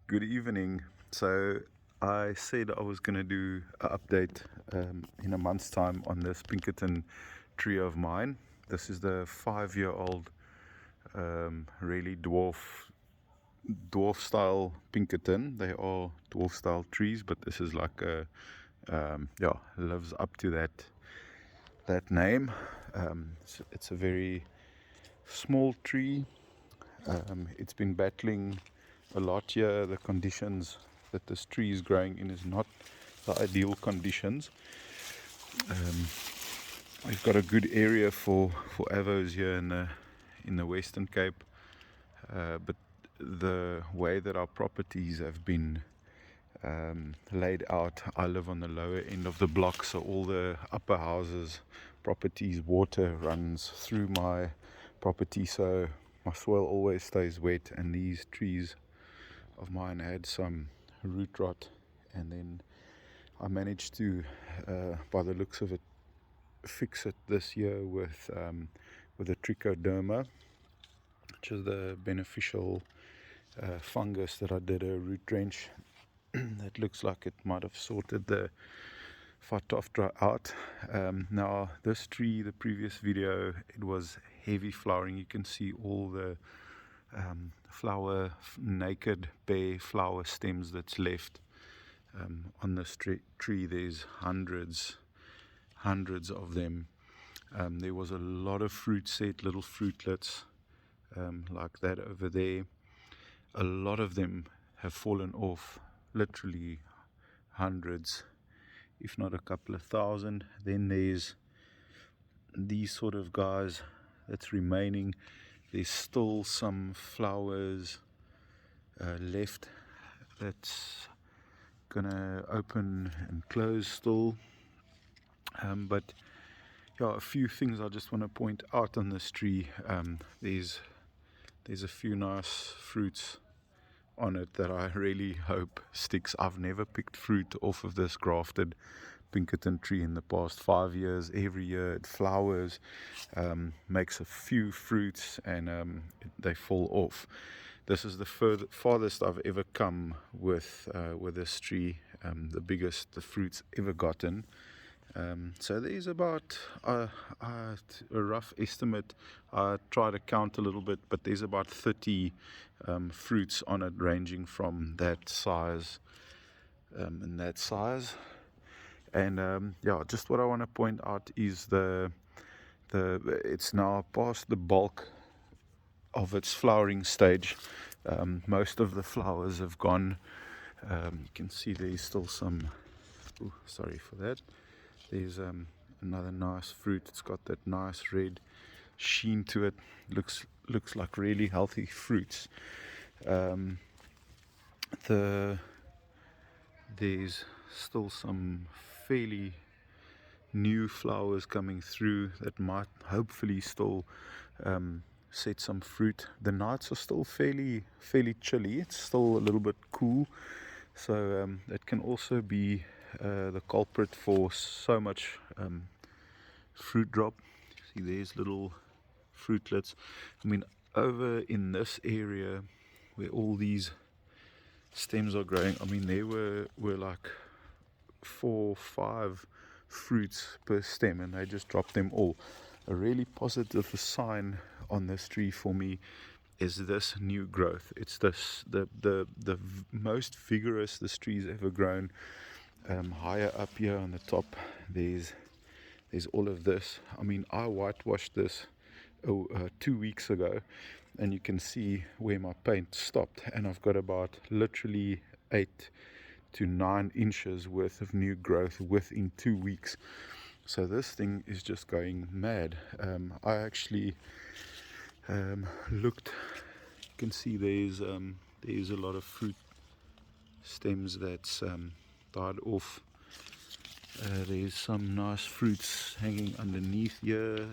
Good evening. So I said I was going to do an update in a month's time on this Pinkerton tree of mine. This is the 5-year-old, really dwarf style Pinkerton. They are dwarf style trees, but this is like a yeah, lives up to that name. It's a very small tree. It's been battling a lot here. The conditions that this tree is growing in is not the ideal conditions. We've got a good area for avos here in the Western Cape, but the way that our properties have been laid out, I live on the lower end of the block, so all the upper houses, properties, water runs through my property, so my soil always stays wet, and these trees of mine had some root rot, and then I managed to, by the looks of it, fix it this year with a Trichoderma, which is the beneficial fungus that I did a root drench. That looks like it might have sorted the Phytophthora out. Now this tree, the previous video, it was heavy flowering. You can see all the flower, naked bare flower stems that's left on this tree. There's hundreds of them. There was a lot of fruit set, little fruitlets like that over there. A lot of them have fallen off, literally hundreds, if not a couple of thousand. Then there's these sort of guys that's remaining. There's still some flowers left that's gonna open and close still, but yeah, a few things I just want to point out on this tree. There's a few nice fruits on it that I really hope sticks. I've never picked fruit off of this grafted Pinkerton tree in the past 5 years. Every year it flowers, makes a few fruits, and they fall off. This is the farthest I've ever come with this tree, the biggest the fruits ever gotten. So there's about a rough estimate. I try to count a little bit, but there's about 30 fruits on it, ranging from that size and that size. And yeah, just what I want to point out is it's now past the bulk of its flowering stage. Most of the flowers have gone. You can see there's still some. Ooh, sorry for that. There's another nice fruit. It's got that nice red sheen to it. Looks like really healthy fruits. There's still some fairly new flowers coming through that might hopefully still set some fruit. The nights are still fairly chilly. It's still a little bit cool, so that can also be the culprit for so much fruit drop. See, there's little fruitlets. I mean, over in this area where all these stems are growing, I mean, there were like 4 or 5 fruits per stem, and they just dropped them all. A really positive sign on this tree for me is this new growth. It's this the most vigorous this tree's ever grown. Higher up here on the top, there's all of this. I mean, I whitewashed this 2 weeks ago, and you can see where my paint stopped, and I've got about literally 8 to 9 inches worth of new growth within 2 weeks. So this thing is just going mad. I actually looked. You can see there's a lot of fruit stems that's died off. There's some nice fruits hanging underneath here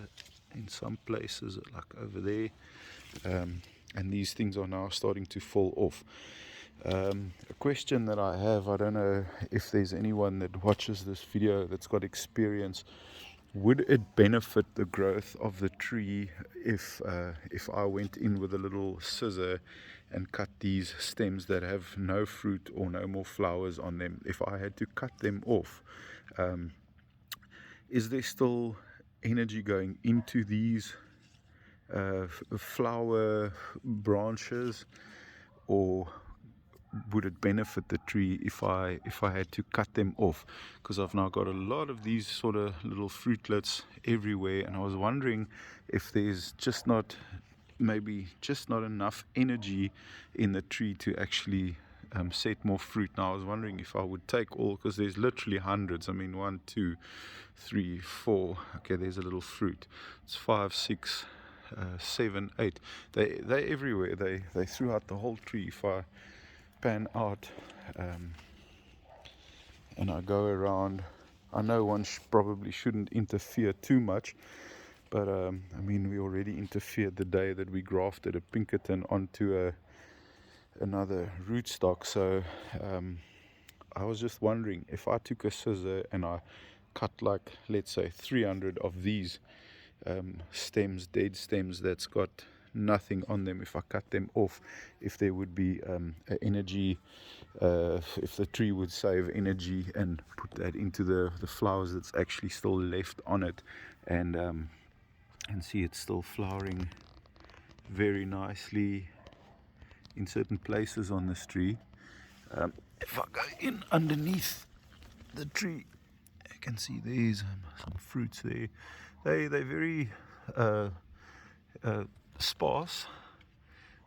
in some places, like over there, and these things are now starting to fall off. A question that I have, I don't know if there's anyone that watches this video that's got experience would it benefit the growth of the tree if I went in with a little scissor and cut these stems that have no fruit or no more flowers on them? If I had to cut them off, is there still energy going into these flower branches, or would it benefit the tree if I had to cut them off? Because I've now got a lot of these sort of little fruitlets everywhere, and I was wondering if there's just not enough energy in the tree to actually set more fruit. Now I was wondering if I would take all, because there's literally hundreds. I mean, 1, 2, 3, 4. Okay, there's a little fruit. It's 5, 6, 7, 8. They everywhere. They throughout the whole tree. If I pan out and I go around, I know one probably shouldn't interfere too much, but I mean, we already interfered the day that we grafted a Pinkerton onto another rootstock. So I was just wondering, if I took a scissor and I cut, like, let's say 300 of these stems, dead stems that's got nothing on them, if I cut them off, if there would be energy, if the tree would save energy and put that into the flowers that's actually still left on it, and see it's still flowering very nicely in certain places on this tree. If I go in underneath the tree, you can see there's some fruits there. They're very sparse.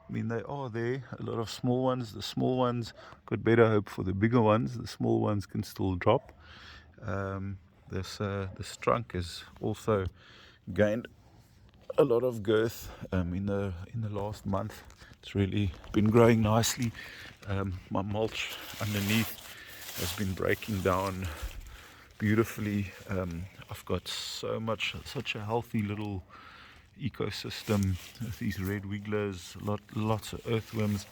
I mean, they are there, a lot of small ones. The small ones, got better hope for the bigger ones. The small ones can still drop. This trunk has also gained a lot of girth in the last month. It's really been growing nicely. My mulch underneath has been breaking down beautifully. I've got such a healthy little ecosystem with these red wigglers, lots of earthworms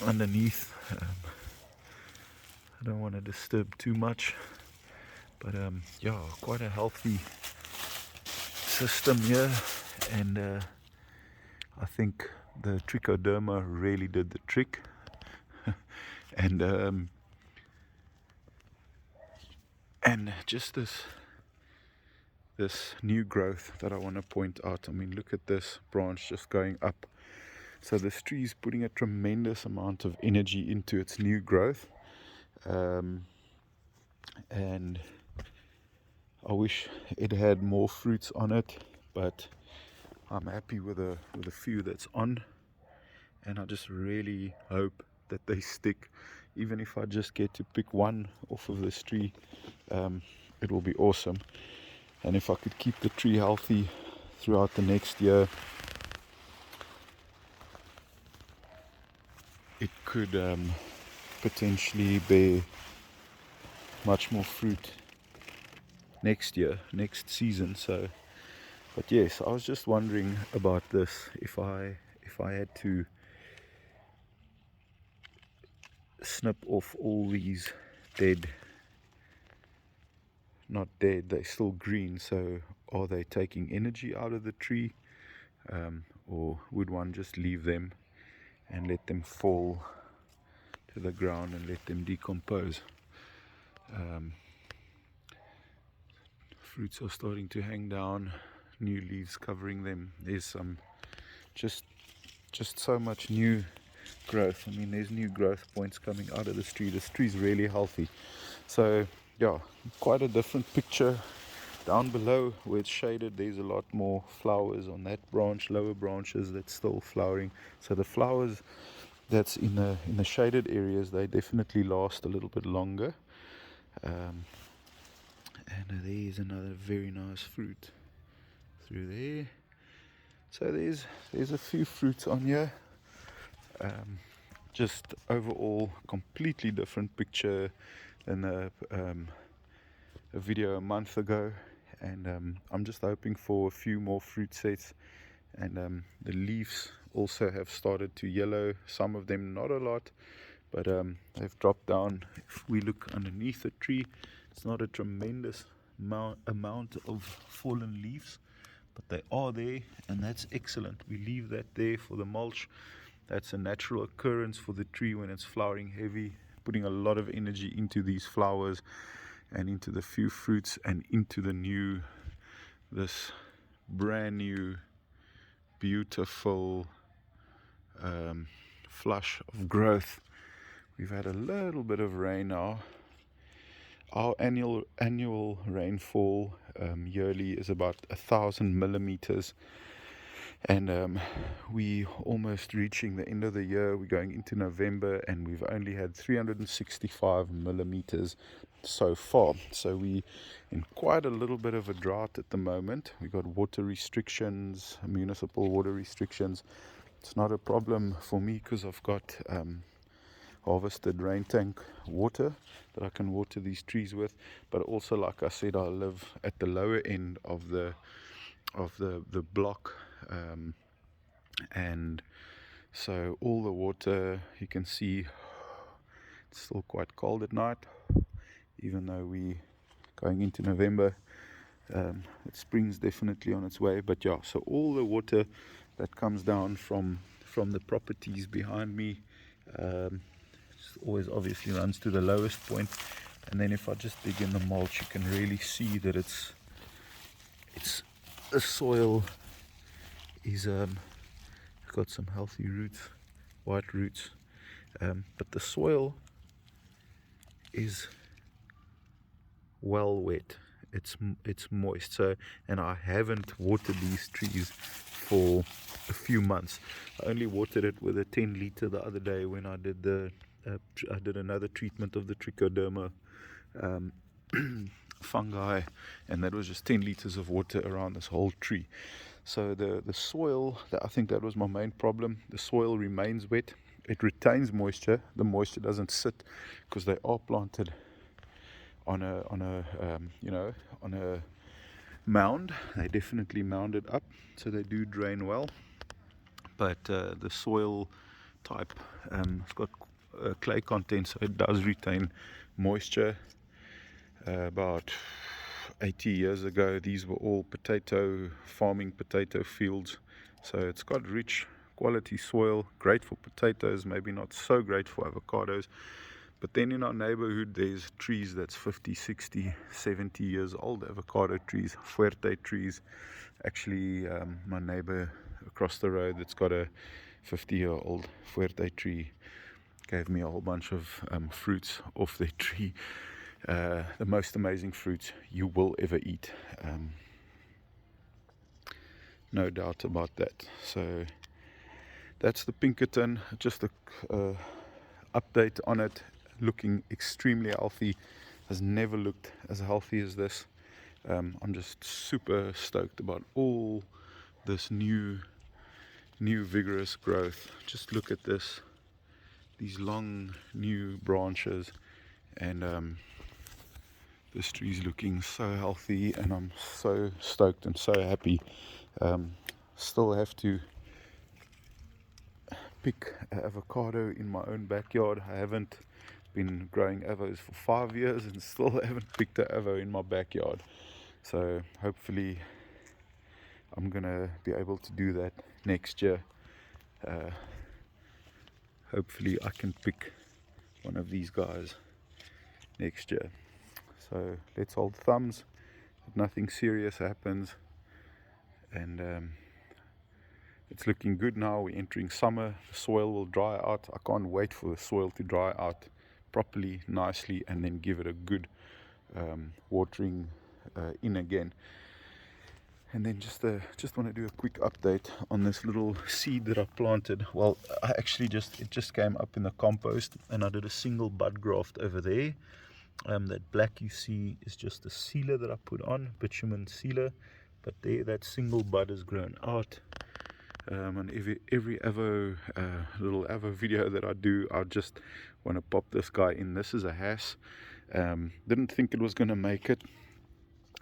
underneath. I don't want to disturb too much, but yeah, quite a healthy system here, and I think the Trichoderma really did the trick. and just this new growth that I want to point out. I mean, look at this branch just going up. So this tree is putting a tremendous amount of energy into its new growth, and I wish it had more fruits on it, but I'm happy with a few that's on, and I just really hope that they stick. Even if I just get to pick one off of this tree, it will be awesome. And if I could keep the tree healthy throughout the next year, it could potentially bear much more fruit next year, next season. So, but yes, I was just wondering about this. If I had to snip off all these not dead, they're still green, so are they taking energy out of the tree, or would one just leave them and let them fall to the ground and let them decompose? Fruits are starting to hang down, new leaves covering them. There's some just so much new growth. I mean, there's new growth points coming out of this tree. This tree's really healthy. So yeah, quite a different picture. Down below where it's shaded, there's a lot more flowers on that branch, lower branches that's still flowering. So the flowers that's in the shaded areas, they definitely last a little bit longer. And there's another very nice fruit through there. So there's a few fruits on here. Just overall completely different picture than a video a month ago, and I'm just hoping for a few more fruit sets. And the leaves also have started to yellow, some of them not a lot, but they've dropped down. If we look underneath the tree, it's not a tremendous amount of fallen leaves, but they are there, and that's excellent. We leave that there for the mulch. That's a natural occurrence for the tree when it's flowering heavy, putting a lot of energy into these flowers and into the few fruits and into this brand new beautiful flush of growth. We've had a little bit of rain now. Our annual rainfall yearly is about 1,000 millimeters, and we almost reaching the end of the year. We're going into November, and we've only had 365 millimeters so far. So we in quite a little bit of a drought at the moment. We got water restrictions, municipal water restrictions. It's not a problem for me because I've got harvested rain tank water that I can water these trees with, but also, like I said, I live at the lower end of the block, and so all the water, you can see it's still quite cold at night, even though we going into November. Spring's definitely on its way, but yeah, so all the water that comes down from the properties behind me always obviously runs to the lowest point, and then if I just dig in the mulch, you can really see that it's the soil is got some healthy roots, white roots, but the soil is well wet. It's moist. So, and I haven't watered these trees for a few months. I only watered it with a 10 liter the other day when I did I did another treatment of the Trichoderma fungi, and that was just 10 liters of water around this whole tree. So the soil, I think that was my main problem. The soil remains wet. It retains moisture. The moisture doesn't sit because they are planted on a mound. They definitely mounded up, so they do drain well. But the soil type, it's got clay content, so it does retain moisture. About 80 years ago, these were all potato fields, so it's got rich quality soil, great for potatoes, maybe not so great for avocados. But then in our neighborhood, there's trees that's 50, 60, 70 years old, avocado trees, fuerte trees. Actually, my neighbor across the road that's got a 50-year-old fuerte tree gave me a whole bunch of fruits off their tree. The most amazing fruits you will ever eat. No doubt about that. So that's the Pinkerton, just a update on it. Looking extremely healthy. Has never looked as healthy as this. I'm just super stoked about all this new vigorous growth. Just look at these long new branches, and this tree's looking so healthy, and I'm so stoked and so happy. Still have to pick avocado in my own backyard. I haven't been growing avos for 5 years and still haven't picked an avo in my backyard. So hopefully I'm gonna be able to do that next year. Hopefully I can pick one of these guys next year. So let's hold thumbs that nothing serious happens, and it's looking good now. We're entering summer. The soil will dry out. I can't wait for the soil to dry out properly, nicely, and then give it a good watering in again. And then just want to do a quick update on this little seed that I planted. Well, it just came up in the compost, and I did a single bud graft over there. That black you see is just a sealer that I put on, bitumen sealer. But there, that single bud has grown out. On every little avo video that I do, I just want to pop this guy in. This is a Hass. Didn't think it was going to make it.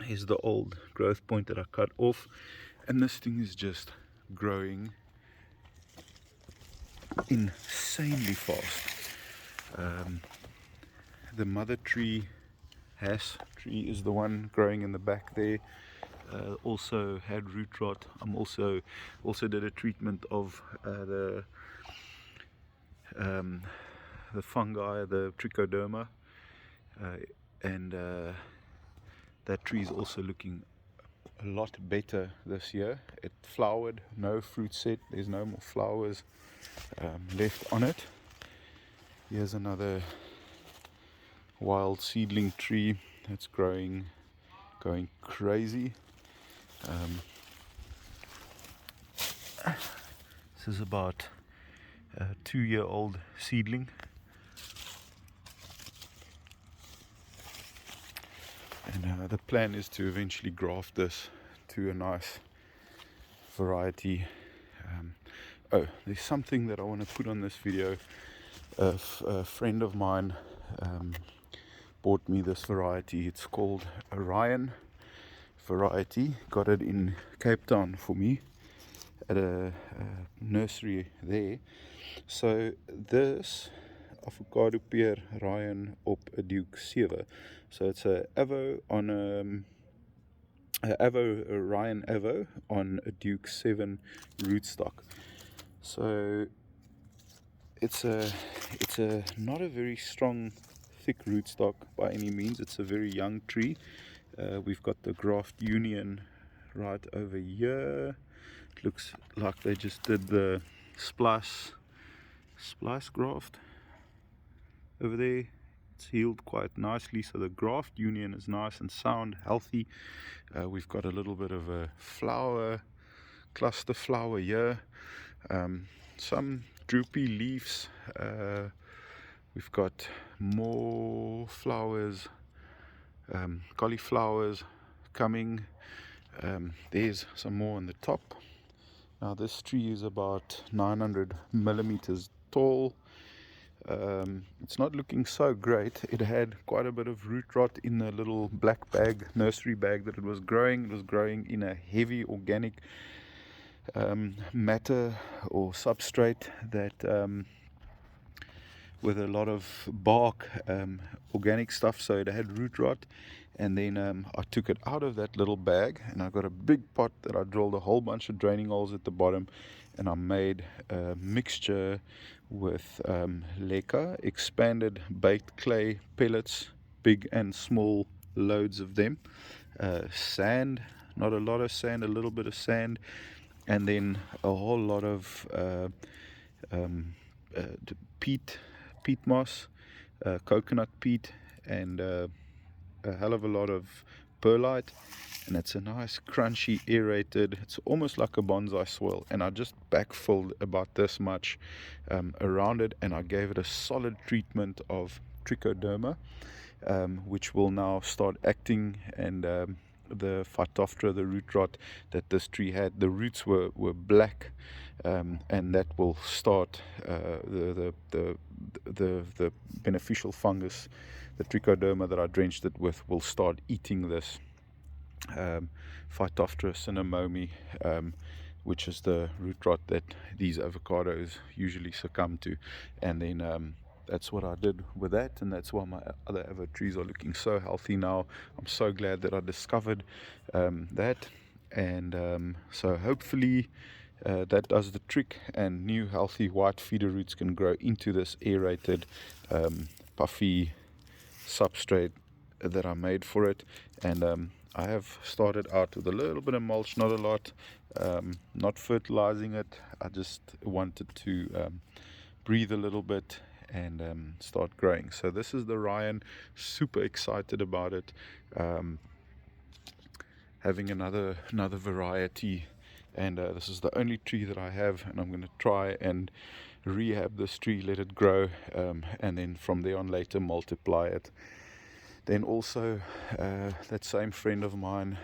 Here's the old growth point that I cut off, and this thing is just growing insanely fast. The mother tree Hass tree is the one growing in the back there. Also had root rot. I'm also did a treatment of the fungi, the Trichoderma, and that tree is also looking a lot better this year. It flowered, no fruit set, there's no more flowers left on it. Here's another wild seedling tree that's going crazy. This is about a 2-year-old seedling. And the plan is to eventually graft this to a nice variety. Oh, there's something that I want to put on this video. A friend of mine bought me this variety. It's called Orion variety. Got it in Cape Town for me at a nursery there. So this avocado peer Ryan op 'n Duke 7. So it's a Avo on a Ryan Avo on a Duke 7 rootstock. So it's a not a very strong thick rootstock by any means. It's a very young tree. We've got the graft union right over here. It looks like they just did the splice graft over there. It's healed quite nicely, so the graft union is nice and sound, healthy. We've got a little bit of a cluster flower here, some droopy leaves. We've got more flowers, cauliflowers coming. There's some more on the top. Now this tree is about 900 millimeters tall. It's not looking so great. It had quite a bit of root rot in the little black bag, nursery bag that it was growing. It was growing in a heavy organic matter or substrate that with a lot of bark, organic stuff, so it had root rot. And then I took it out of that little bag and I got a big pot that I drilled a whole bunch of draining holes at the bottom, and I made a mixture with leca, expanded baked clay pellets, big and small loads of them, sand, not a lot of sand, a little bit of sand, and then a whole lot of peat moss, coconut peat, and a hell of a lot of perlite. And it's a nice crunchy aerated, it's almost like a bonsai soil, and I just backfilled about this much around it, and I gave it a solid treatment of Trichoderma, which will now start acting, and the Phytophthora, the root rot that this tree had, the roots were black, and that will start the beneficial fungus, the Trichoderma that I drenched it with, will start eating this Phytophthora cinnamomi, which is the root rot that these avocados usually succumb to. And then that's what I did with that, and that's why my other avocado trees are looking so healthy now. I'm so glad that I discovered that, and so hopefully that does the trick, and new healthy white feeder roots can grow into this aerated puffy substrate that I made for it. And I have started out with a little bit of mulch, not a lot, not fertilizing it. I just wanted to breathe a little bit and start growing. So this is the Ryan, super excited about it, having another variety, and this is the only tree that I have, and I'm going to try and rehab this tree, let it grow, and then from there on later multiply it. Then also that same friend of mine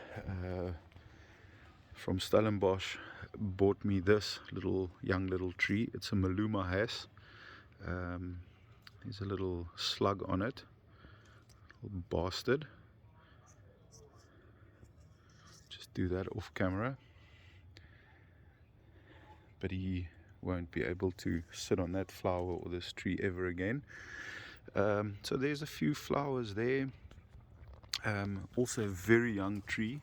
from Stellenbosch bought me this young little tree. It's a Maluma Hass. There's a little slug on it, little bastard. Just do that off camera. But he won't be able to sit on that flower or this tree ever again. So there's a few flowers there. Also a very young tree.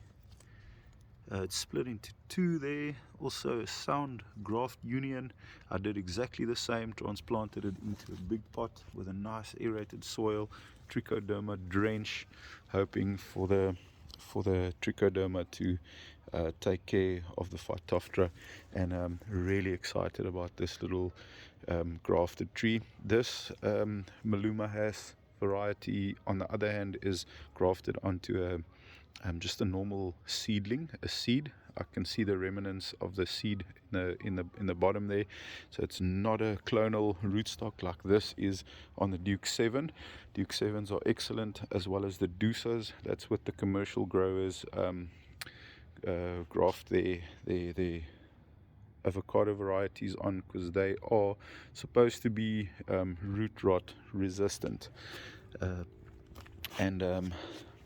It's split into two there. Also a sound graft union. I did exactly the same, transplanted it into a big pot with a nice aerated soil, Trichoderma drench, hoping for the Trichoderma to take care of the Phytophthora, and I'm really excited about this little grafted tree. This Maluma has variety, on the other hand, is grafted onto a just a normal seedling, a seed. I can see the remnants of the seed in the bottom there. So it's not a clonal rootstock like this is on the Duke 7. Duke 7s are excellent, as well as the Dusas. That's what the commercial growers graft their avocado varieties on, because they are supposed to be root rot resistant.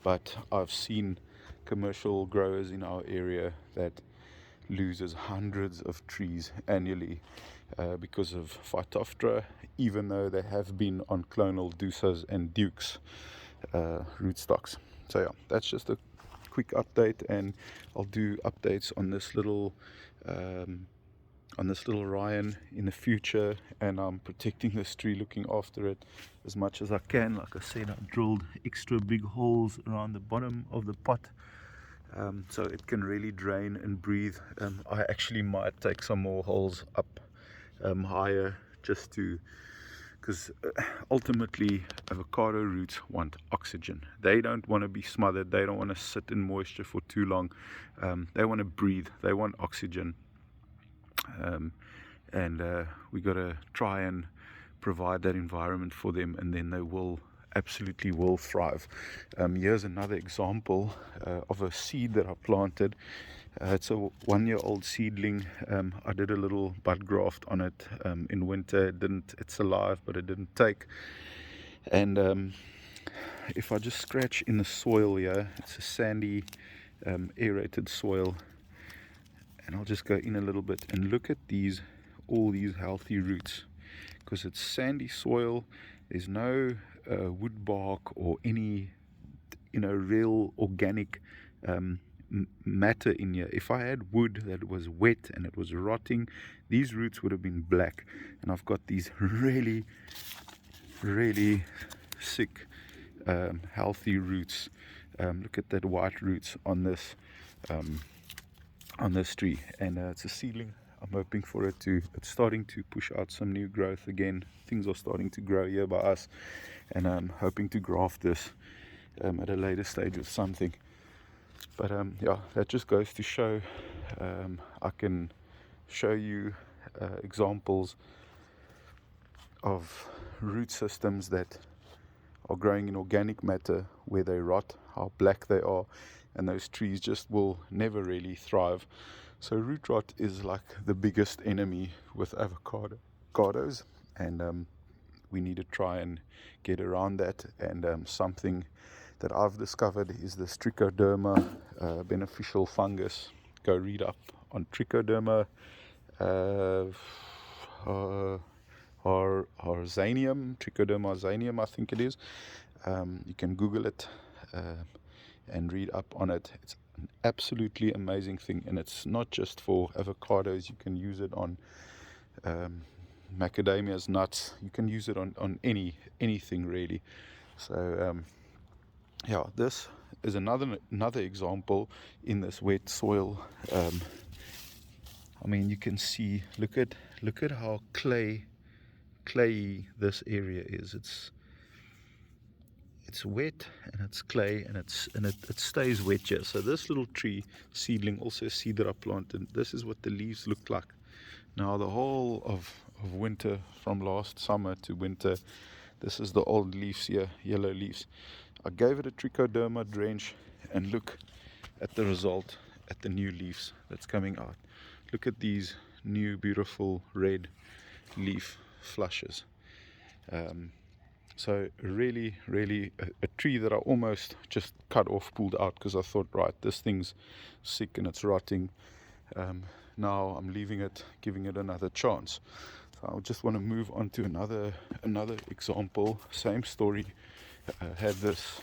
But I've seen commercial growers in our area that loses hundreds of trees annually because of Phytophthora, even though they have been on clonal Dusas and Dukes rootstocks. So yeah, that's just a quick update, and I'll do updates on this little Ryan in the future, and I'm protecting this tree, looking after it as much as I can. Like I said, I drilled extra big holes around the bottom of the pot so it can really drain and breathe. I actually might take some more holes up higher, just to, because ultimately avocado roots want oxygen. They don't want to be smothered, they don't want to sit in moisture for too long. They want to breathe, they want oxygen. And we got to try and provide that environment for them, and then they will absolutely will thrive. Here's another example of a seed that I planted. It's a 1-year-old seedling. I did a little bud graft on it in winter. It's alive, but it didn't take. And if I just scratch in the soil here, it's a sandy aerated soil, and I'll just go in a little bit and look at all these healthy roots, because it's sandy soil. There's no wood bark or any real organic matter in here. If I had wood that was wet and it was rotting, these roots would have been black. And I've got these really sick healthy roots. Look at that white roots on this tree, and it's a seedling. I'm hoping for it's starting to push out some new growth again. Things are starting to grow here by us, and I'm hoping to graft this at a later stage of something. But yeah, that just goes to show I can show you examples of root systems that are growing in organic matter, where they rot, how black they are, and those trees just will never really thrive. So root rot is like the biggest enemy with avocados, and we need to try and get around that. And something that I've discovered is this Trichoderma beneficial fungus. Go read up on Trichoderma Trichoderma zanium, I think it is. You can Google it and read up on it. It's an absolutely amazing thing, and it's not just for avocados. You can use it on macadamias, nuts. You can use it on anything really. So yeah, this is another example in this wet soil. I mean, you can see, look at how clayey this area is. It's wet, and it's clay, and it stays wet here. So this little tree seedling, also a seed that I planted, this is what the leaves look like. Now the whole of winter, from last summer to winter, this is the old leaves here, yellow leaves. I gave it a Trichoderma drench, and look at the result, at the new leaves that's coming out. Look at these new beautiful red leaf flushes. So really a tree that I almost just cut off, pulled out, because I thought, right, this thing's sick and it's rotting. Now I'm leaving it, giving it another chance. So I just want to move on to another example. Same story. Had this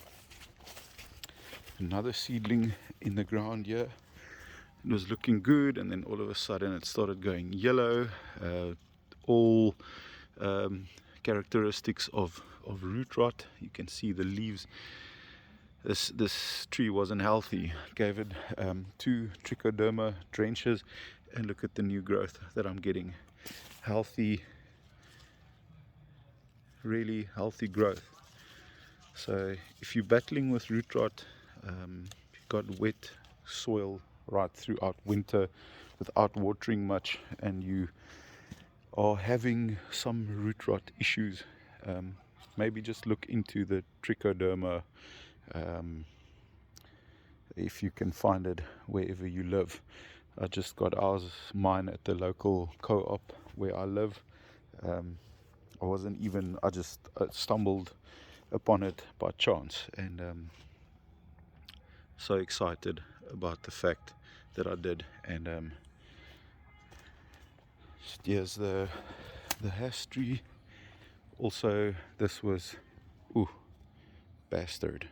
another seedling in the ground here. It was looking good, and then all of a sudden it started going yellow. All characteristics of root rot. You can see the leaves. This tree wasn't healthy. Gave it 2 Trichoderma drenches, and look at the new growth that I'm getting. Healthy, really healthy growth. So if you're battling with root rot, you've got wet soil right throughout winter without watering much, and you are having some root rot issues, maybe just look into the Trichoderma, if you can find it wherever you live. I just got mine at the local co-op where I live. I just stumbled upon it by chance, and so excited about the fact that I did. And here's the hass tree. Also, this was bastard.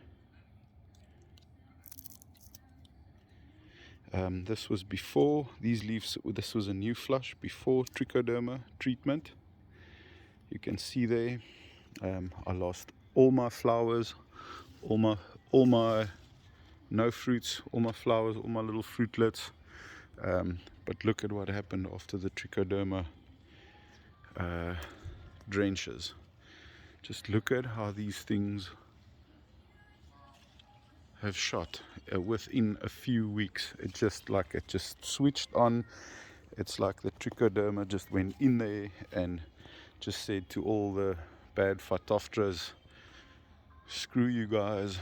This was before these leaves. This was a new flush before Trichoderma treatment. You can see there, I lost all my flowers, all my no fruits, all my flowers, all my little fruitlets. But look at what happened after the Trichoderma drenches. Just look at how these things have shot within a few weeks. It just switched on. It's like the Trichoderma just went in there and just said to all the bad Phytophthora, screw you guys,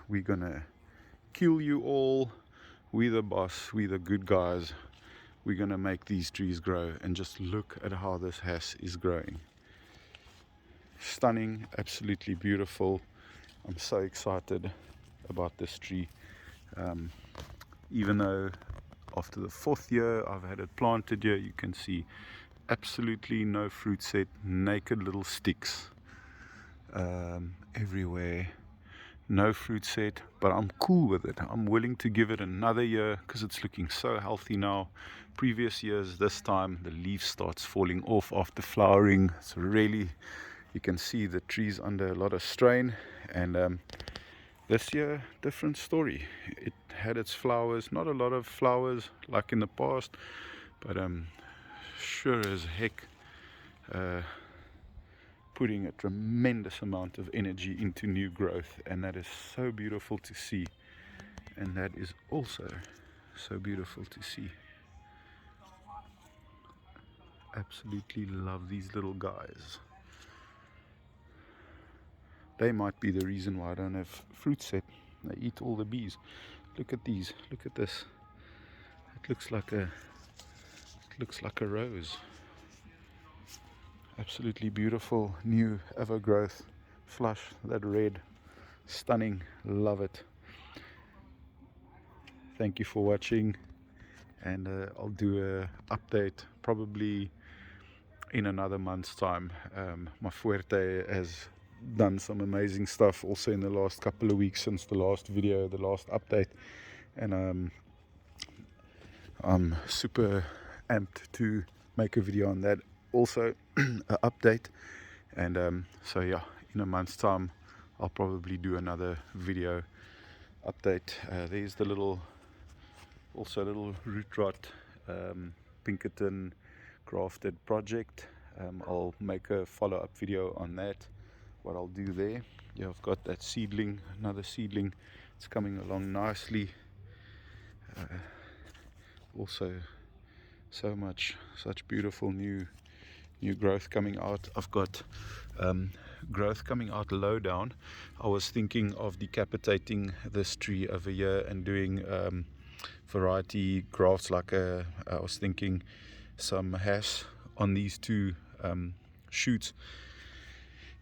we're gonna kill you all. We the boss, we the good guys, we're gonna make these trees grow. And just look at how this hass is growing. Stunning, absolutely beautiful. I'm so excited about this tree. Even though after the 4th year I've had it planted here, you can see absolutely no fruit set, naked little sticks everywhere, no fruit set, but I'm cool with it. I'm willing to give it another year because it's looking so healthy now. Previous years, this time the leaf starts falling off after flowering. It's really, you can see the tree's under a lot of strain. And this year, different story. It had its flowers, not a lot of flowers like in the past, but sure as heck putting a tremendous amount of energy into new growth, and that is so beautiful to see. And that is also so beautiful to see. Absolutely love these little guys. They might be the reason why I don't have fruit set. They eat all the bees. Look at these. Look at this. It looks like a rose. Absolutely beautiful new overgrowth, flush, that red, stunning. Love it. Thank you for watching, and I'll do a update probably in another month's time. My Fuerte has done some amazing stuff also in the last couple of weeks since the last video, the last update, and I'm super amped to make a video on that also, an update. And so yeah, in a month's time I'll probably do another video update. There's the little root rot Pinkerton grafted project. I'll make a follow-up video on that, what I'll do there. Yeah, I've got that seedling, another seedling. It's coming along nicely. Also such beautiful new growth coming out. I've got growth coming out low down. I was thinking of decapitating this tree over here and doing variety grafts, like I was thinking some hash on these 2 shoots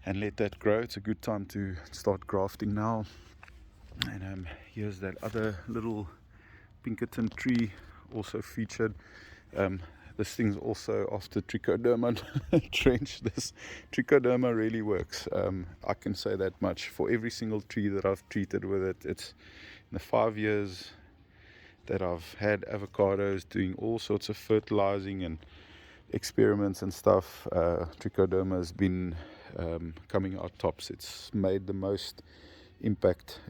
and let that grow. It's a good time to start grafting now. And here's that other little Pinkerton tree, also featured. This thing's also after Trichoderma trench. This Trichoderma really works. I can say that much. For every single tree that I've treated with it, the 5 years that I've had avocados, doing all sorts of fertilizing and experiments and stuff, Trichoderma has been coming out tops. It's made the most impact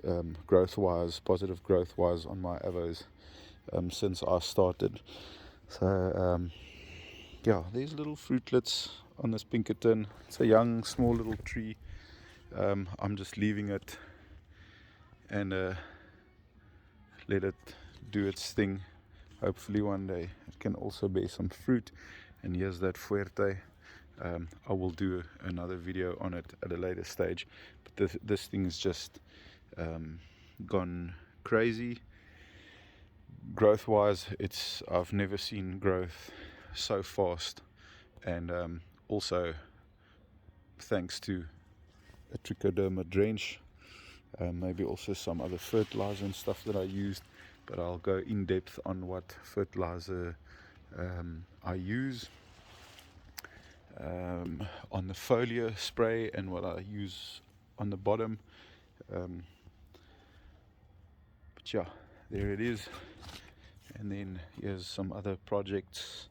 growth-wise, positive growth-wise on my avos since I started. So yeah, there's little fruitlets on this Pinkerton. It's a young, small little tree. I'm just leaving it and let it do its thing. Hopefully one day it can also bear some fruit. And here's that fuerte. I will do another video on it at a later stage, but this thing's just gone crazy. Growth wise, I've never seen growth so fast, and also thanks to a Trichoderma drench, maybe also some other fertilizer and stuff that I used, but I'll go in depth on what fertilizer I use on the foliar spray and what I use on the bottom. But yeah, there it is. And then here's some other projects.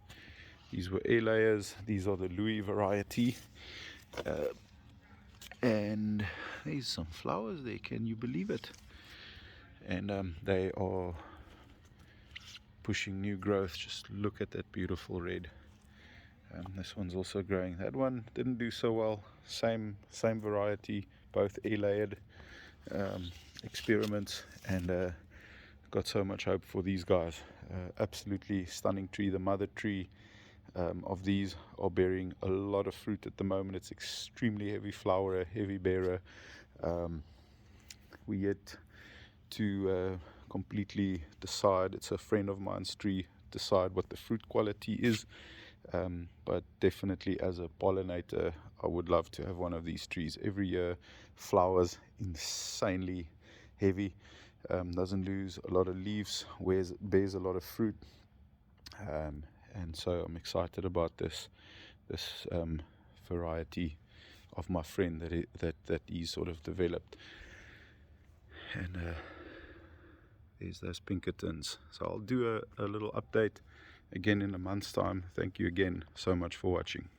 These were air layers. These are the Louis variety. And there's some flowers there, can you believe it? And they are pushing new growth. Just look at that beautiful red. This one's also growing. That one didn't do so well. Same variety, both air layered experiments, and got so much hope for these guys. Absolutely stunning tree. The mother tree of these are bearing a lot of fruit at the moment. It's extremely heavy flower, heavy bearer. We yet to completely decide. It's a friend of mine's tree. Decide what the fruit quality is. But definitely as a pollinator, I would love to have one of these trees. Every year flowers insanely heavy, doesn't lose a lot of leaves, bears a lot of fruit, and so I'm excited about this variety of my friend that he's sort of developed. And there's those Pinkertons. So I'll do a little update again in a month's time. Thank you again so much for watching.